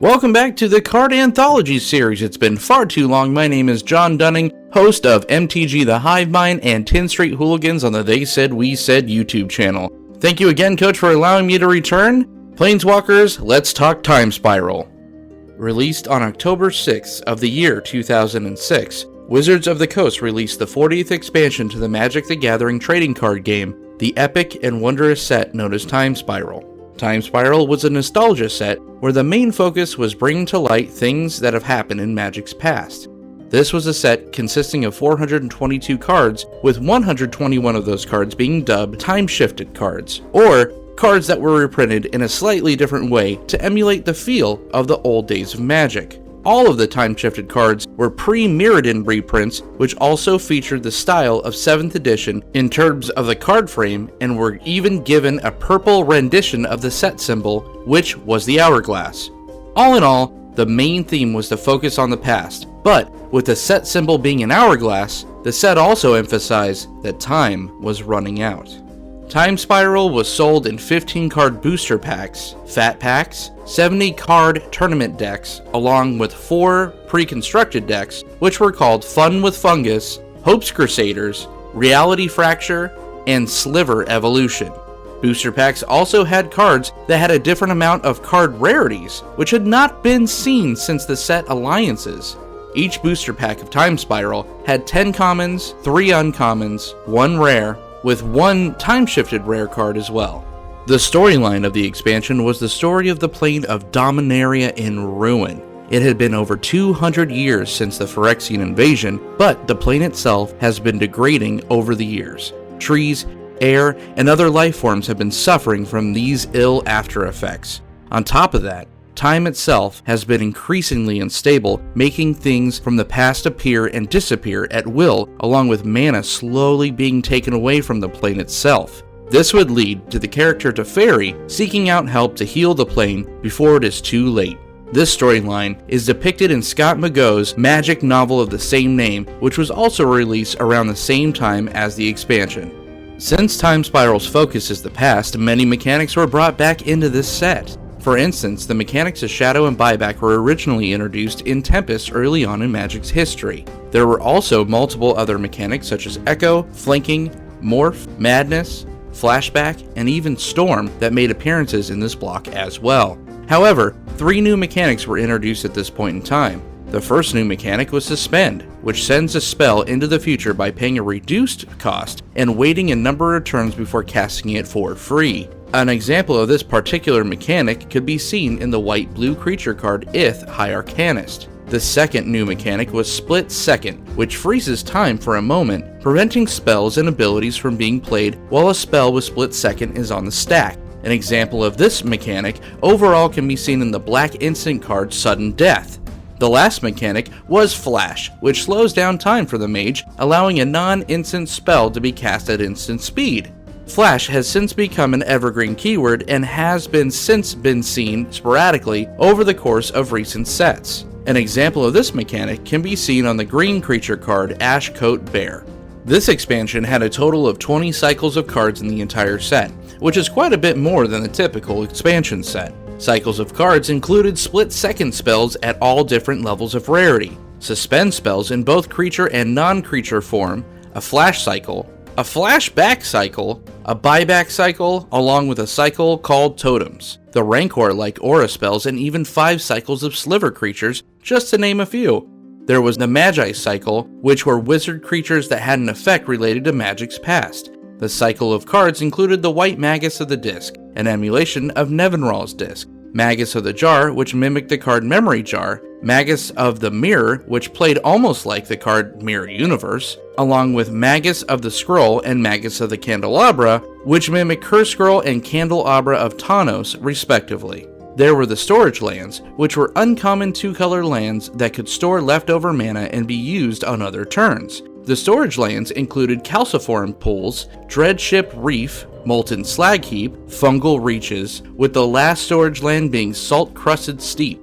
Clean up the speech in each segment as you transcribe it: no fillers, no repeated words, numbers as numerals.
Welcome back to the Card Anthology series. It's been far too long. My name is John Dunning, host of MTG The Hive Mind and 10th Street Hooligans on the They Said We Said YouTube channel. Thank you again, Coach, for allowing me to return. Planeswalkers, let's talk Time Spiral. Released on October 6th of the year 2006, Wizards of the Coast released the 40th expansion to the Magic the Gathering trading card game, the epic and wondrous set known as Time Spiral. Time Spiral was a nostalgia set where the main focus was bringing to light things that have happened in Magic's past. This was a set consisting of 422 cards, with 121 of those cards being dubbed time-shifted cards, or cards that were reprinted in a slightly different way to emulate the feel of the old days of Magic. All of the time-shifted cards were pre-Mirrodin reprints, which also featured the style of 7th edition in terms of the card frame, and were even given a purple rendition of the set symbol, which was the hourglass. All in all, the main theme was to focus on the past, but with the set symbol being an hourglass, the set also emphasized that time was running out. Time Spiral was sold in 15-card booster packs, fat packs, 70-card tournament decks, along with 4 pre-constructed decks, which were called Fun with Fungus, Hope's Crusaders, Reality Fracture, and Sliver Evolution. Booster packs also had cards that had a different amount of card rarities, which had not been seen since the set alliances. Each booster pack of Time Spiral had 10 commons, 3 uncommons, 1 rare, with 1 time-shifted rare card as well. The storyline of the expansion was the story of the plane of Dominaria in ruin. It had been over 200 years since the Phyrexian invasion, but the plane itself has been degrading over the years. Trees, air, and other life forms have been suffering from these ill after effects. On top of that, time itself has been increasingly unstable, making things from the past appear and disappear at will, along with mana slowly being taken away from the plane itself. This would lead to the character Teferi seeking out help to heal the plane before it is too late. This storyline is depicted in Scott McGo's Magic novel of the same name, which was also released around the same time as the expansion. Since Time Spiral's focus is the past, many mechanics were brought back into this set. For instance, the mechanics of Shadow and Buyback were originally introduced in Tempest early on in Magic's history. There were also multiple other mechanics such as Echo, Flanking, Morph, Madness, Flashback, and even Storm that made appearances in this block as well. However, 3 new mechanics were introduced at this point in time. The first new mechanic was Suspend, which sends a spell into the future by paying a reduced cost and waiting a number of turns before casting it for free. An example of this particular mechanic could be seen in the white-blue creature card Ith High Arcanist. The second new mechanic was Split Second, which freezes time for a moment, preventing spells and abilities from being played while a spell with Split Second is on the stack. An example of this mechanic overall can be seen in the black instant card Sudden Death. The last mechanic was Flash, which slows down time for the mage, allowing a non-instant spell to be cast at instant speed. Flash has since become an evergreen keyword and has since been seen sporadically over the course of recent sets. An example of this mechanic can be seen on the green creature card Ashcoat Bear. This expansion had a total of 20 cycles of cards in the entire set, which is quite a bit more than the typical expansion set. Cycles of cards included split-second spells at all different levels of rarity, suspend spells in both creature and non-creature form, a flash cycle, a flashback cycle, a buyback cycle, along with a cycle called totems, the Rancor-like aura spells, and even 5 cycles of sliver creatures, just to name a few. There was the Magi cycle, which were wizard creatures that had an effect related to Magic's past. The cycle of cards included the White Magus of the Disc, an emulation of Nevinral's Disc, Magus of the Jar, which mimicked the card Memory Jar, Magus of the Mirror, which played almost like the card Mirror Universe, along with Magus of the Scroll and Magus of the Candelabra, which mimic Curse Scroll and Candelabra of Tawnos, respectively. There were the Storage Lands, which were uncommon 2-color lands that could store leftover mana and be used on other turns. The Storage Lands included Calciform Pools, Dreadship Reef, Molten Slag Heap, Fungal Reaches, with the last storage land being Salt-Crusted Steep.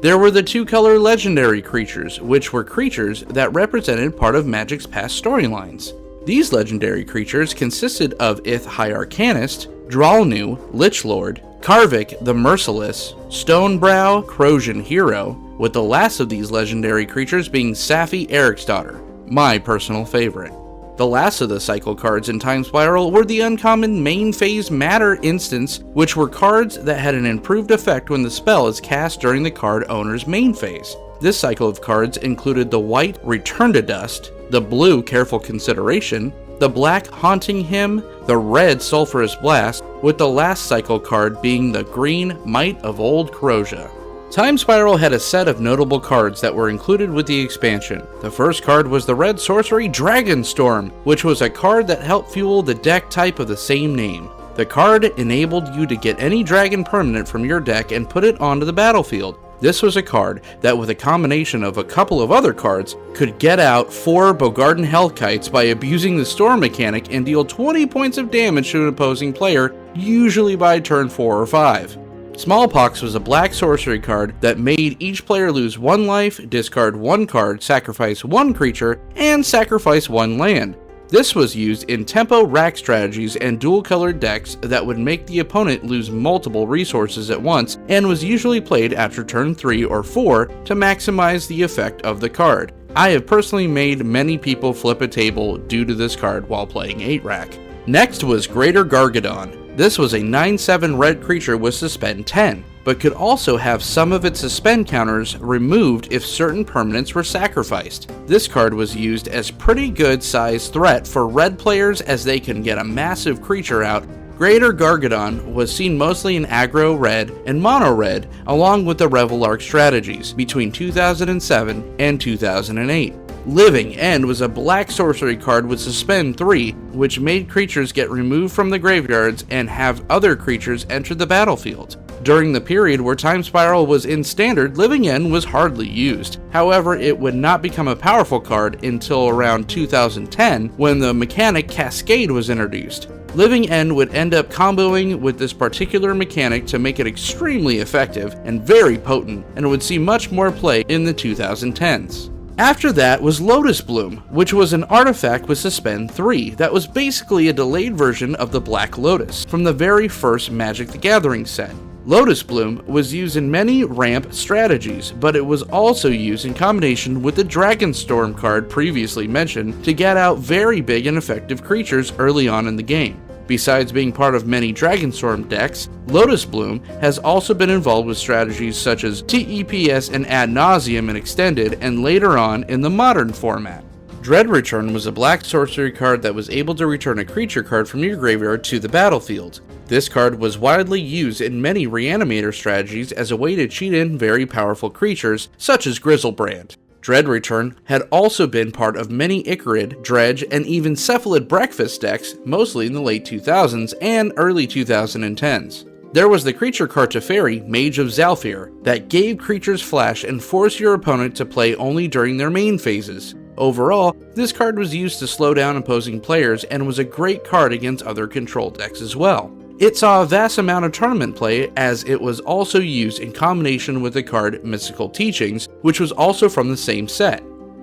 There were the 2-color legendary creatures, which were creatures that represented part of Magic's past storylines. These legendary creatures consisted of Ith High Arcanist, Dralnu, Lich Lord, Karvik the Merciless, Stonebrow Corrosion Hero, with the last of these legendary creatures being Safi Eriksdottir, my personal favorite. The last of the cycle cards in Time Spiral were the uncommon main phase Matter instants, which were cards that had an improved effect when the spell is cast during the card owner's main phase. This cycle of cards included the white Return to Dust, the blue Careful Consideration, the black Haunting Hymn, the red Sulphurous Blast, with the last cycle card being the green Might of Old Corrosia. Time Spiral had a set of notable cards that were included with the expansion. The first card was the red sorcery Dragonstorm, which was a card that helped fuel the deck type of the same name. The card enabled you to get any dragon permanent from your deck and put it onto the battlefield. This was a card that, with a combination of a couple of other cards, could get out 4 Bogarden Hellkites by abusing the storm mechanic and deal 20 points of damage to an opposing player, usually by turn 4 or 5. Smallpox was a black sorcery card that made each player lose 1 life, discard 1 card, sacrifice 1 creature, and sacrifice 1 land. This was used in tempo rack strategies and dual-colored decks that would make the opponent lose multiple resources at once, and was usually played after turn 3 or 4 to maximize the effect of the card. I have personally made many people flip a table due to this card while playing 8-rack. Next was Greater Gargadon. This was a 9/7 red creature with Suspend 10, but could also have some of its suspend counters removed if certain permanents were sacrificed. This card was used as pretty good sized threat for red players as they can get a massive creature out. Greater Gargadon was seen mostly in aggro red and mono red, along with the Revel Arc strategies between 2007 and 2008. Living End was a black sorcery card with Suspend 3, which made creatures get removed from the graveyards and have other creatures enter the battlefield. During the period where Time Spiral was in Standard, Living End was hardly used. However, it would not become a powerful card until around 2010, when the mechanic Cascade was introduced. Living End would end up comboing with this particular mechanic to make it extremely effective and very potent, and would see much more play in the 2010s. After that was Lotus Bloom, which was an artifact with Suspend 3 that was basically a delayed version of the Black Lotus from the very first Magic the Gathering set. Lotus Bloom was used in many ramp strategies, but it was also used in combination with the Dragonstorm card previously mentioned to get out very big and effective creatures early on in the game. Besides being part of many Dragonstorm decks, Lotus Bloom has also been involved with strategies such as TEPS and Ad Nauseam in Extended, and later on in the modern format. Dread Return was a black sorcery card that was able to return a creature card from your graveyard to the battlefield. This card was widely used in many Reanimator strategies as a way to cheat in very powerful creatures, such as Grizzlebrand. Dread Return had also been part of many Icarid, Dredge, and even Cephalid Breakfast decks, mostly in the late 2000s and early 2010s. There was the creature card Teferi, Mage of Zhalfir, that gave creatures flash and forced your opponent to play only during their main phases. Overall, this card was used to slow down opposing players and was a great card against other control decks as well. It saw a vast amount of tournament play, as it was also used in combination with the card Mystical Teachings, which was also from the same set.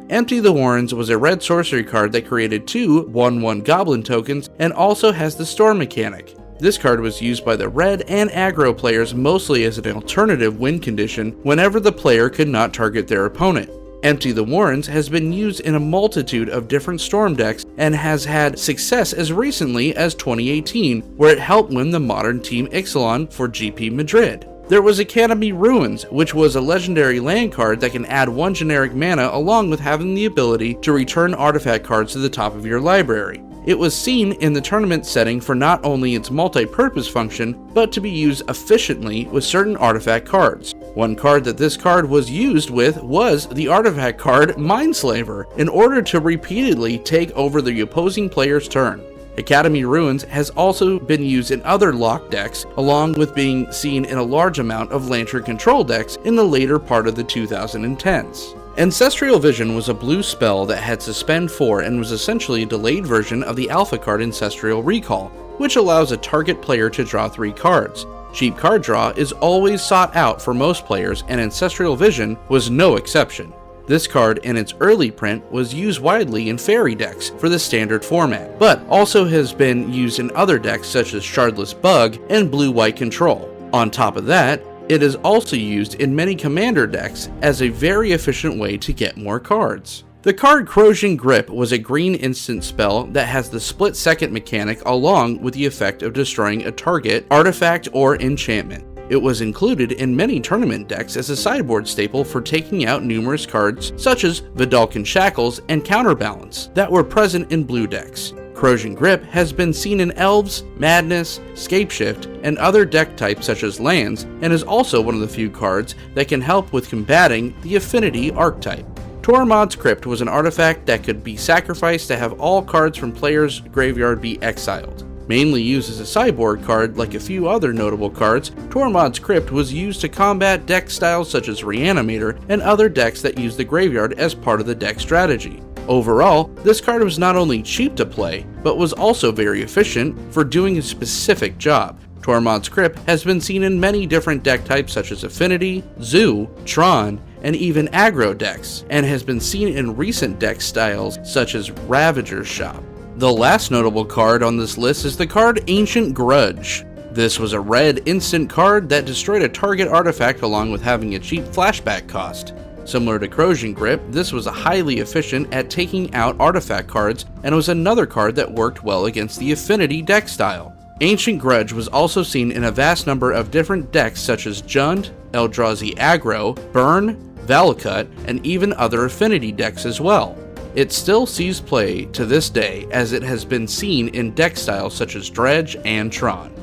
Empty the Warrens was a red sorcery card that created 2 1/1 Goblin tokens and also has the Storm mechanic. This card was used by the red and aggro players mostly as an alternative win condition whenever the player could not target their opponent. Empty the Warrens has been used in a multitude of different Storm decks and has had success as recently as 2018, where it helped win the modern Team Ixalan for GP Madrid. There was Academy Ruins, which was a legendary land card that can add 1 generic mana along with having the ability to return artifact cards to the top of your library. It was seen in the tournament setting for not only its multi-purpose function, but to be used efficiently with certain artifact cards. One card that this card was used with was the artifact card Mindslaver, in order to repeatedly take over the opposing player's turn. Academy Ruins has also been used in other lock decks, along with being seen in a large amount of Lantern control decks in the later part of the 2010s. Ancestral Vision was a blue spell that had Suspend 4 and was essentially a delayed version of the alpha card Ancestral Recall, which allows a target player to draw 3 cards. Cheap card draw is always sought out for most players, and Ancestral Vision was no exception. This card in its early print was used widely in fairy decks for the standard format, but also has been used in other decks such as Shardless Bug and Blue-White Control. On top of that, it is also used in many commander decks as a very efficient way to get more cards. The card Corrosion Grip was a green instant spell that has the split second mechanic along with the effect of destroying a target, artifact, or enchantment. It was included in many tournament decks as a sideboard staple for taking out numerous cards such as Vidalcan Shackles and Counterbalance that were present in blue decks. Corrosion Grip has been seen in Elves, Madness, Scapeshift, and other deck types such as lands, and is also one of the few cards that can help with combating the Affinity archetype. Tormod's Crypt was an artifact that could be sacrificed to have all cards from players' graveyard be exiled. Mainly used as a sideboard card like a few other notable cards, Tormod's Crypt was used to combat deck styles such as Reanimator and other decks that use the graveyard as part of the deck strategy. Overall, this card was not only cheap to play, but was also very efficient for doing a specific job. Tormod's Crypt has been seen in many different deck types such as Affinity, Zoo, Tron, and even aggro decks, and has been seen in recent deck styles such as Ravager's Shop. The last notable card on this list is the card Ancient Grudge. This was a red instant card that destroyed a target artifact along with having a cheap flashback cost. Similar to Corrosion Grip, this was highly efficient at taking out artifact cards and was another card that worked well against the Affinity deck style. Ancient Grudge was also seen in a vast number of different decks such as Jund, Eldrazi Aggro, Burn, Valakut, and even other Affinity decks as well. It still sees play to this day as it has been seen in deck styles such as Dredge and Tron.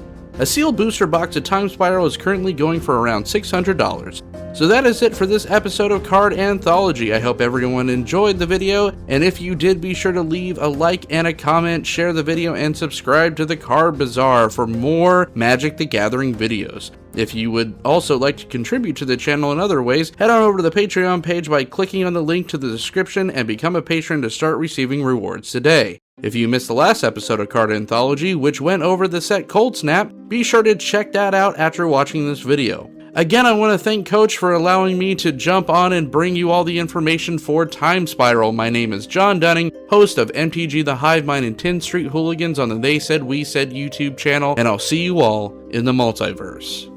A sealed booster box of Time Spiral is currently going for around $600. So that is it for this episode of Card Anthology. I hope everyone enjoyed the video, and if you did, be sure to leave a like and a comment, share the video, and subscribe to the Card Bazaar for more Magic the Gathering videos. If you would also like to contribute to the channel in other ways, head on over to the Patreon page by clicking on the link to the description and become a patron to start receiving rewards today. If you missed the last episode of Card Anthology, which went over the set Coldsnap, be sure to check that out after watching this video. Again, I want to thank Coach for allowing me to jump on and bring you all the information for Time Spiral. My name is John Dunning, host of MTG The Hive Mind and 10th Street Hooligans on the They Said We Said YouTube channel, and I'll see you all in the multiverse.